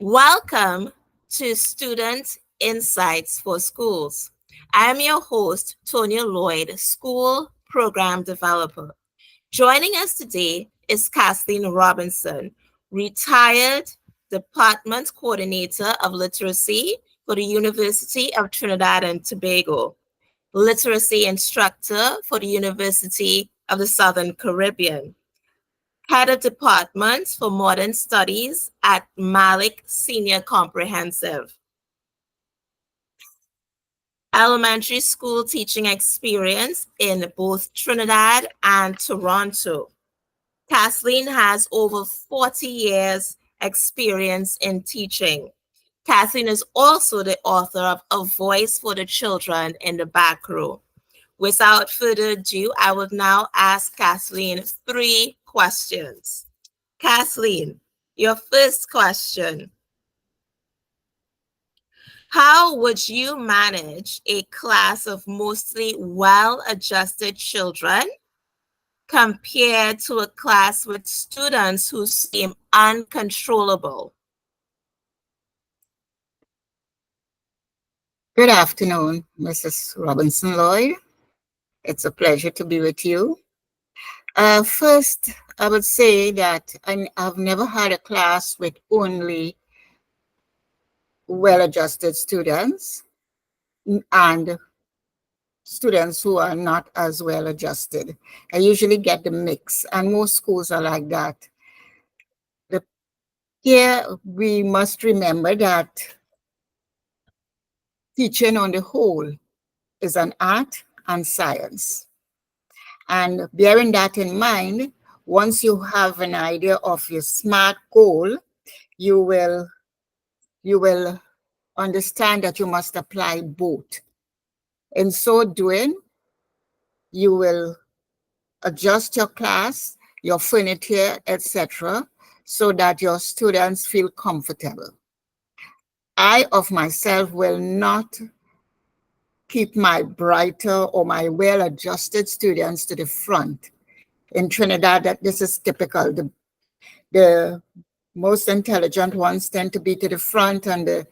Welcome to Student Insights for Schools. I am your host, Tonya Lloyd, School Program Developer. Joining us today is Kathleen Robinson, retired Department Coordinator of Literacy for the University of Trinidad and Tobago, literacy instructor for the University of the Southern Caribbean, head of department for modern studies at Malik Senior Comprehensive, elementary school teaching experience in both Trinidad and Toronto. Kathleen has over 40 years experience in teaching. Kathleen is also the author of A Voice for the Children in the Back Row. Without further ado, I will now ask Kathleen 3 questions. Kathleen, your first question. How would you manage a class of mostly well-adjusted children compared to a class with students who seem uncontrollable? Good afternoon, Mrs. Robinson Lloyd. It's a pleasure to be with you. First, I would say that I've never had a class with only well-adjusted students and students who are not as well-adjusted. I usually get the mix, and most schools are like that. Here, we must remember that teaching on the whole is an art and science. And bearing that in mind, once you have an idea of your SMART goal, you will understand that you must apply both. In so doing, you will adjust your class, your furniture, etc., so that your students feel comfortable. I of myself will not keep my brighter or my well-adjusted students to the front. In Trinidad, that this is typical. The most intelligent ones tend to be to the front, and the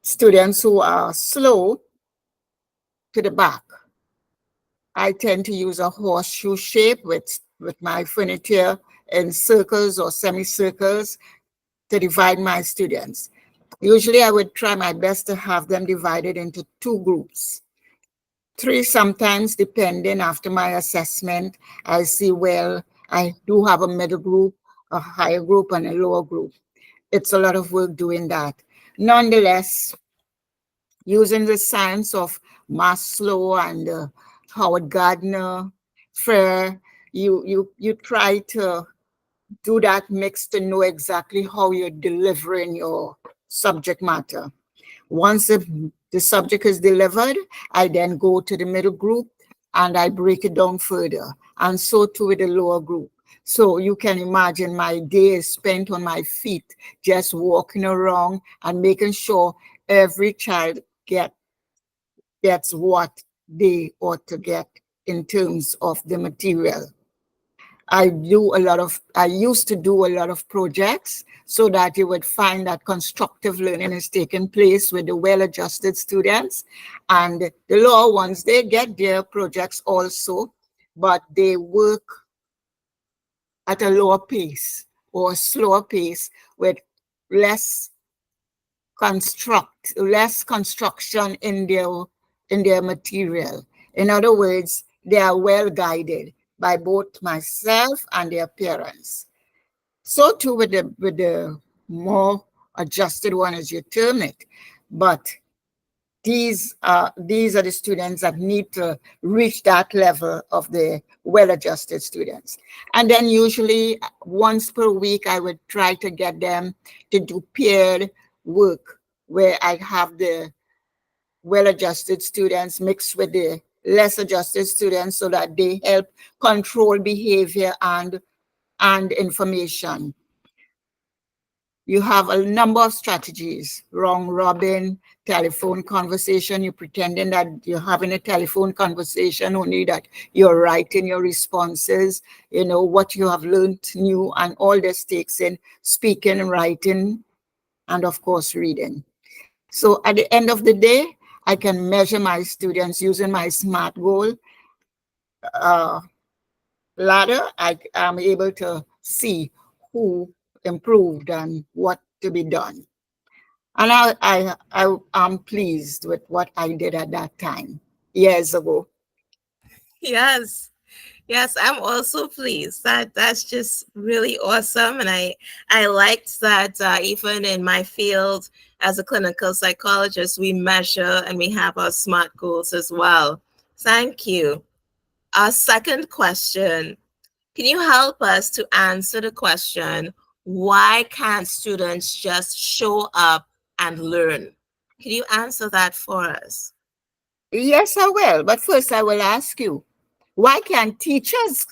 students who are slow to the back. I tend to use a horseshoe shape with my furniture in circles or semicircles to divide my students. Usually I would try my best to have them divided into 2 groups. 3 sometimes, depending after my assessment. I see, well, I do have a middle group, a higher group, and a lower group. It's a lot of work doing that. Nonetheless, using the science of Maslow and Howard Gardner, Frere, you try to do that mix to know exactly how you're delivering your subject matter. Once the subject is delivered, I then go to the middle group and I break it down further, and so too with the lower group. So you can imagine my day is spent on my feet, just walking around and making sure every child gets what they ought to get in terms of the material. I used to do a lot of projects so that you would find that constructive learning is taking place with the well-adjusted students. And the lower ones, they get their projects also, but they work at a lower pace or a slower pace with less construction in their material. In other words, they are well guided by both myself and their parents. So too with the more adjusted one, as you term it. But these are the students that need to reach that level of the well-adjusted students. And then usually once per week, I would try to get them to do paired work where I have the well-adjusted students mixed with the less adjusted students so that they help control behavior and information. You have a number of strategies: round robin, telephone conversation. You're pretending that you're having a telephone conversation, only that you're writing your responses, what you have learned new, and all this takes in speaking and writing and of course, reading. So at the end of the day, I can measure my students using my SMART goal uh, ladder. I am able to see who improved and what to be done. And I am pleased with what I did at that time years ago. Yes. Yes, I'm also pleased. That's just really awesome, and I liked that even in my field as a clinical psychologist, we measure and we have our SMART goals as well. Thank you. Our second question: can you help us to answer the question, why can't students just show up and learn? Can you answer that for us? Yes, I will. But first, I will ask you, why can't teachers,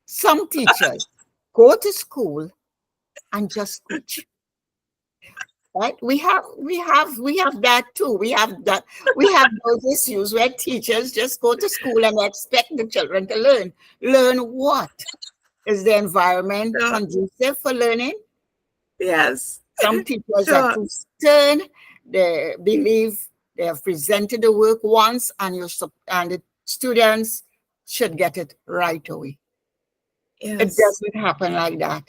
some teachers, go to school and just teach? Right? We have that too. We have those issues where teachers just go to school and expect the children to learn. Learn what? Is the environment Sure. conducive for learning? Yes. Some teachers are Sure. too stern. They believe they have presented the work once, and and the students should get it right away. It Yes. doesn't happen like that.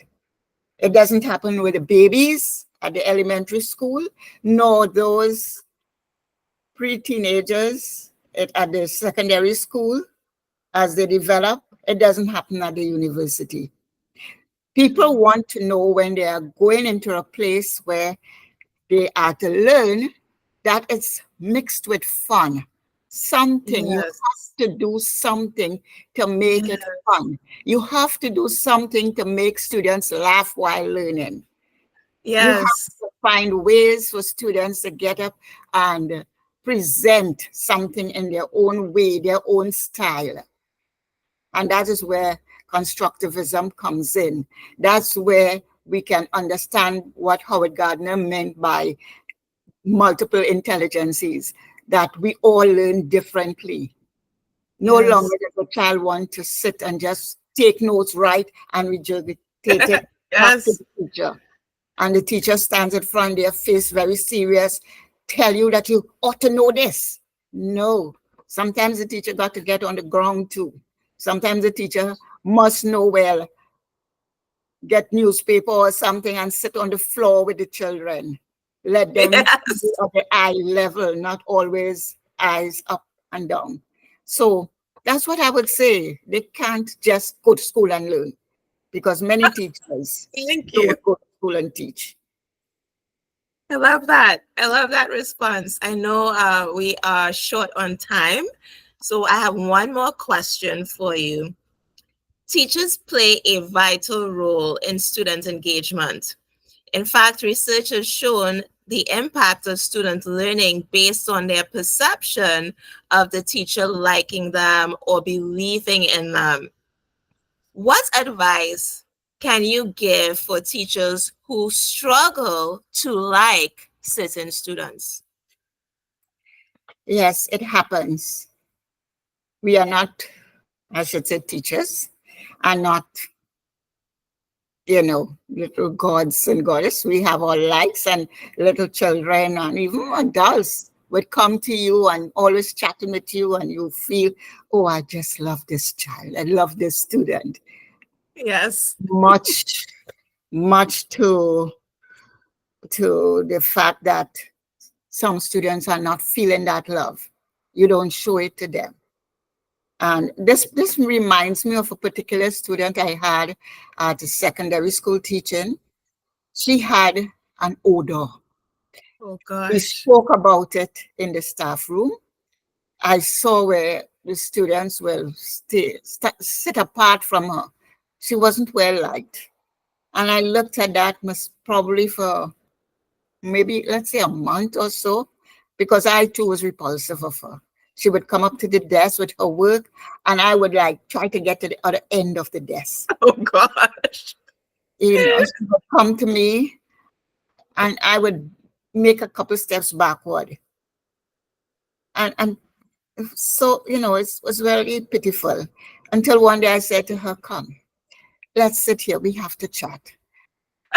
It doesn't happen with the babies at the elementary school, nor those pre-teenagers at the secondary school as they develop. It doesn't happen at the university. People want to know when they are going into a place where they are to learn that it's mixed with fun. Something, you Yes. have to do something to make Yeah. it fun. You have to do something to make students laugh while learning. You have Yes. to find ways for students to get up and present something in their own way, their own style. And that is where constructivism comes in. That's where we can understand what Howard Gardner meant by multiple intelligences, that we all learn differently. No longer Yes. does a child want to sit and just take notes, right, and regurgitate it back to Yes. the teacher. And the teacher stands in front, their face very serious, tell you that you ought to know this. No. Sometimes the teacher got to get on the ground too. Sometimes the teacher must know well, get newspaper or something and sit on the floor with the children. Let them be Yes. at the eye level, not always eyes up and down. So that's what I would say. They can't just go to school and learn, because many teachers Thank you. don't go to school and teach. I love that. I love that response. I know we are short on time, so I have one more question for you. Teachers play a vital role in student engagement. In fact, research has shown the impact of student learning based on their perception of the teacher liking them or believing in them. What advice can you give for teachers who struggle to like certain students? Yes, it happens. We are not, I should say, teachers, are not, little gods and goddess. We have our likes, and little children and even adults would come to you and always chatting with you, and you feel, oh, I just love this child. I love this student. Yes. Much, much to the fact that some students are not feeling that love. You don't show it to them. And this reminds me of a particular student I had at the secondary school teaching. She had an odor. Oh We gosh. spoke about it in the staff room. I saw where the students will sit apart from her. She wasn't well liked. And I looked at that most probably for maybe, let's say, a month or so, because I too was repulsive of her. She would come up to the desk with her work, and I would like try to get to the other end of the desk. Oh gosh. She would come to me, and I would make a couple steps backward. And so, it was very pitiful until one day I said to her, come, let's sit here. We have to chat.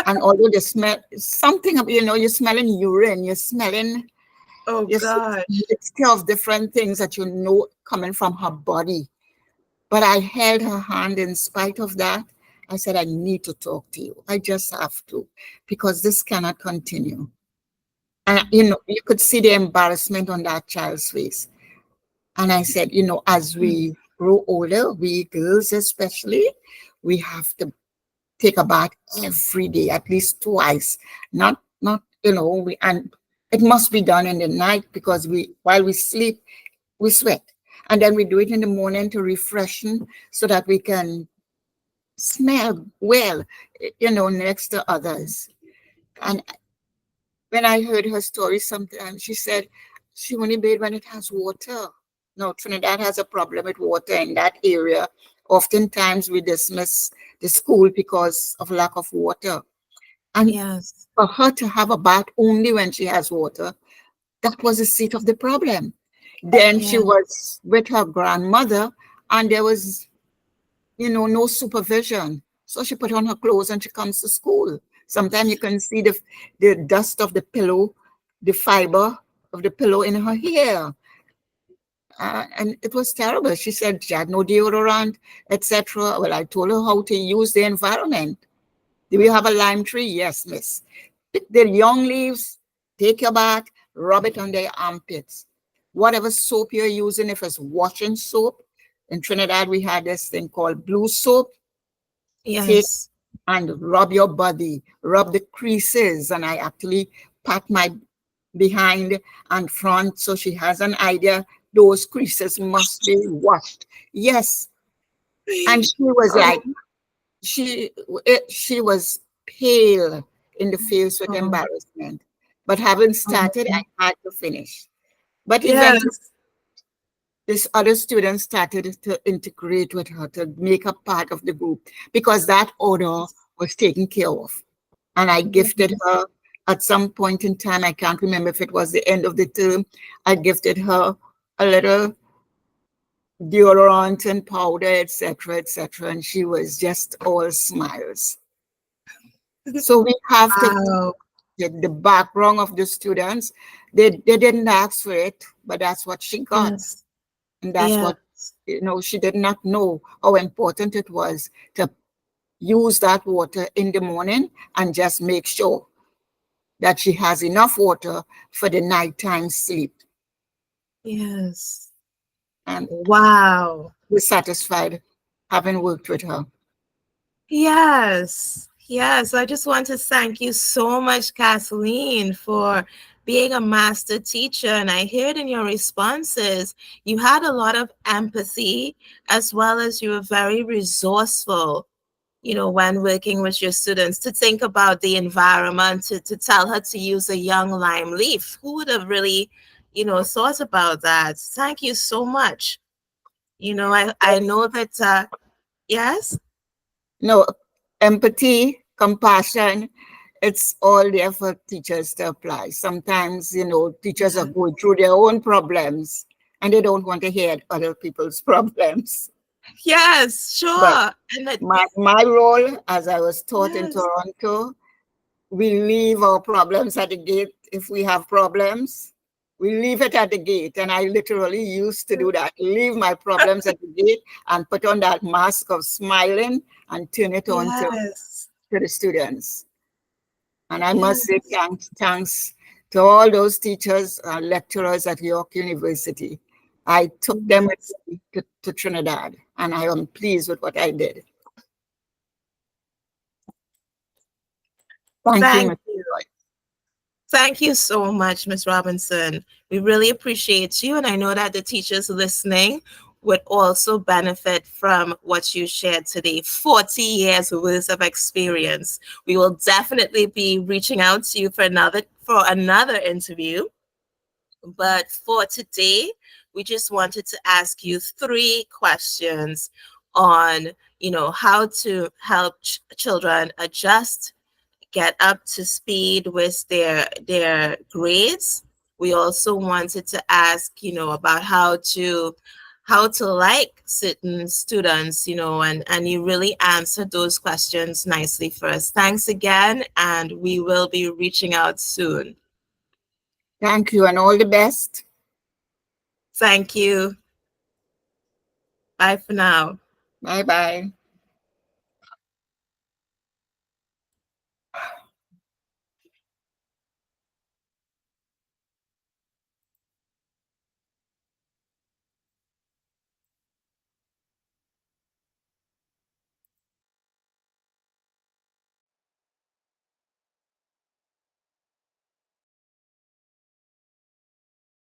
And although the smell, something of, you're smelling urine, Oh you're smelling God. mixture of different things that coming from her body. But I held her hand in spite of that. I said, I need to talk to you. I just have to, because this cannot continue. And, you could see the embarrassment on that child's face. And I said, as we grow older, we girls especially, we have to take a bath every day, at least twice. Not, and it must be done in the night because while we sleep, we sweat. And then we do it in the morning to refreshen so that we can smell well, next to others. And when I heard her story sometimes, she said she only bathed when it has water. No, Trinidad has a problem with water in that area. Oftentimes we dismiss the school because of lack of water. And Yes. for her to have a bath only when she has water, that was the seat of the problem. Then she Yeah. was with her grandmother, and there was, no supervision. So she put on her clothes and she comes to school. Sometimes you can see the dust of the pillow, the fiber of the pillow in her hair. And it was terrible. She said she had no deodorant, etc. Well, I told her how to use the environment. Do we have a lime tree? Yes, miss. Pick the young leaves, take your bath, rub it on their armpits. Whatever soap you're using, if it's washing soap, in Trinidad we had this thing called blue soap. Take Yes. and rub your body, rub the creases. And I actually pat my behind and front so she has an idea those creases must be washed. Yes. And she was like, Oh, she she was pale in the face with oh, embarrassment. But having started, oh. I had to finish. But eventually, Yes. this other student started to integrate with her to make her part of the group because that order was taken care of. And I gifted Yes. her at some point in time. I can't remember if it was the end of the term. I gifted her a little deodorant and powder, etc., etc., and she was just all smiles. So we have to Wow. get the background of the students. They didn't ask for it, but that's what she got, Yes. and that's Yeah. what she did not know how important it was to use that water in the morning and just make sure that she has enough water for the nighttime sleep. Yes. And Wow. we're satisfied having worked with her. Yes. Yes. I just want to thank you so much, Kathleen, for being a master teacher. And I heard in your responses, you had a lot of empathy as well as you were very resourceful, when working with your students to think about the environment, to tell her to use a young lime leaf. Who would have really, thought about that? Thank you so much. I know that, yes, No, empathy, compassion, it's all there for teachers to apply. Sometimes, teachers are yeah, going through their own problems and they don't want to hear other people's problems. yes, But sure. And that, my role, as I was taught in yes, Toronto, we leave our problems at the gate if we have problems. We leave it at the gate. And I literally used to do that. Leave my problems at the gate and put on that mask of smiling and turn it on yes, to the students. And I must say yes, thanks to all those teachers and lecturers at York University. I took them with yes. me to Trinidad, and I am pleased with what I did. Thank you, Thank Mr. you. Roy. Thank you so much, Ms. Robinson. We really appreciate you. And I know that the teachers listening would also benefit from what you shared today. 40 years worth of experience. We will definitely be reaching out to you for another interview. But for today, we just wanted to ask you three questions on, how to help children adjust, get up to speed with their grades. We also wanted to ask, about how to like certain students, and you really answered those questions nicely for us. Thanks again, and we will be reaching out soon. Thank you and all the best. Thank you. Bye for now. Bye bye.